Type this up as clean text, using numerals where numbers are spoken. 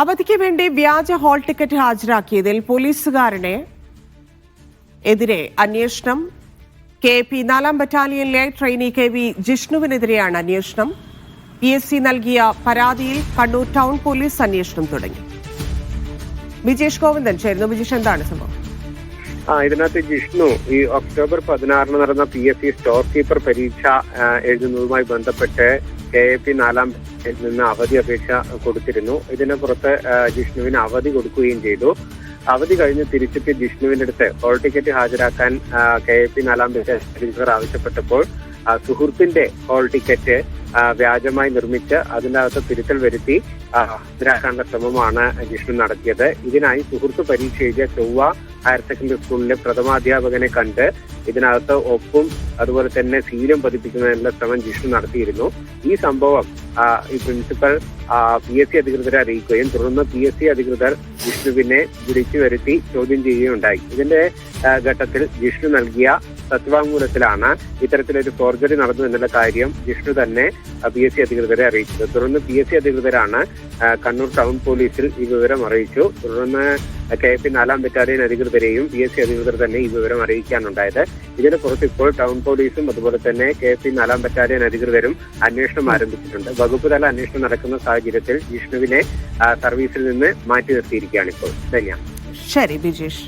അവധിക്ക് വേണ്ടി വ്യാജ ഹാൾ ടിക്കറ്റ് ഹാജരാക്കിയതിൽ പോലീസുകാരനെ എതിരെ അന്വേഷണം. KP 4 ബറ്റാലിയനിലെ ട്രെയിനി KV ജിഷ്ണുവിനെതിരെയാണ് അന്വേഷണം. PSC നൽകിയ പരാതിയിൽ കണ്ണൂർ ടൗൺ പോലീസ് അന്വേഷണം തുടങ്ങി. വിജേഷ് ഗോവിന്ദൻ ചേരുന്നു. വിജേഷ്, എന്താണ് സംഭവം? ഇതിനകത്ത് ജിഷ്ണു ഈ ഒക്ടോബർ 16 നടന്ന PSC സ്റ്റോർ കീപ്പർ പരീക്ഷ എഴുതുന്നതുമായി ബന്ധപ്പെട്ട് KP 4 നിന്ന് അവധി അപേക്ഷ കൊടുത്തിരുന്നു. ഇതിന് പുറത്ത് ജിഷ്ണുവിന് അവധി കൊടുക്കുകയും ചെയ്തു. അവധി കഴിഞ്ഞ് തിരിച്ചെത്തിയ ജിഷ്ണുവിന്റെ അടുത്ത് ഹോൾ ടിക്കറ്റ് ഹാജരാക്കാൻ KP 4 ആവശ്യപ്പെട്ടപ്പോൾ സുഹൃത്തിന്റെ ഹോൾ ടിക്കറ്റ് വ്യാജമായി നിർമ്മിച്ച് അതിനകത്ത് തിരുത്തൽ വരുത്തി ഹാജരാക്കാനുള്ള ശ്രമമാണ് ജിഷ്ണു നടത്തിയത്. ഇതിനായി സുഹൃത്ത് പരീക്ഷ എഴുതിയ ചൊവ്വ ഹയർ സെക്കൻഡറി സ്കൂളിലെ പ്രഥമാധ്യാപകനെ കണ്ട് ഇതിനകത്ത് ഒപ്പും അതുപോലെ തന്നെ സീലും പതിപ്പിക്കുന്നതിനുള്ള ശ്രമം ജിഷ്ണു നടത്തിയിരുന്നു. ഈ സംഭവം ഈ പ്രിൻസിപ്പൽ PSC അധികൃതരെ അറിയിക്കുകയും തുടർന്ന് PSC അധികൃതർ ജിഷ്ണുവിനെ വിളിച്ചു വരുത്തി ചോദ്യം ചെയ്യുകയുണ്ടായി. ഇതിന്റെ ഘട്ടത്തിൽ ജിഷ്ണു നൽകിയ സത്യവാങ്മൂലത്തിലാണ് ഇത്തരത്തിലൊരു ഫോർജറി നടന്നു എന്നുള്ള കാര്യം ജിഷ്ണു തന്നെ PSC അധികൃതരെ അറിയിച്ചത്. തുടർന്ന് PSC അധികൃതരാണ് കണ്ണൂർ ടൗൺ പോലീസിൽ ഈ വിവരം അറിയിച്ചു. തുടർന്ന് KP 4 ബറ്റാലിയൻ അധികൃതരെയും PSC അധികൃതർ തന്നെ ഈ വിവരം അറിയിക്കാനുണ്ടായത്. ഇതിന് പുറത്ത് ഇപ്പോൾ ടൗൺ പോലീസും അതുപോലെ തന്നെ KP 4 ബറ്റാലിയൻ അധികൃതരും അന്വേഷണം ആരംഭിച്ചിട്ടുണ്ട്. വകുപ്പ് തല അന്വേഷണം നടക്കുന്ന സാഹചര്യത്തിൽ ജിഷ്ണുവിനെ സർവീസിൽ നിന്ന് മാറ്റി നിർത്തിയിരിക്കുകയാണ് ഇപ്പോൾ. ധന്യ. ശരി ബിജേഷ്.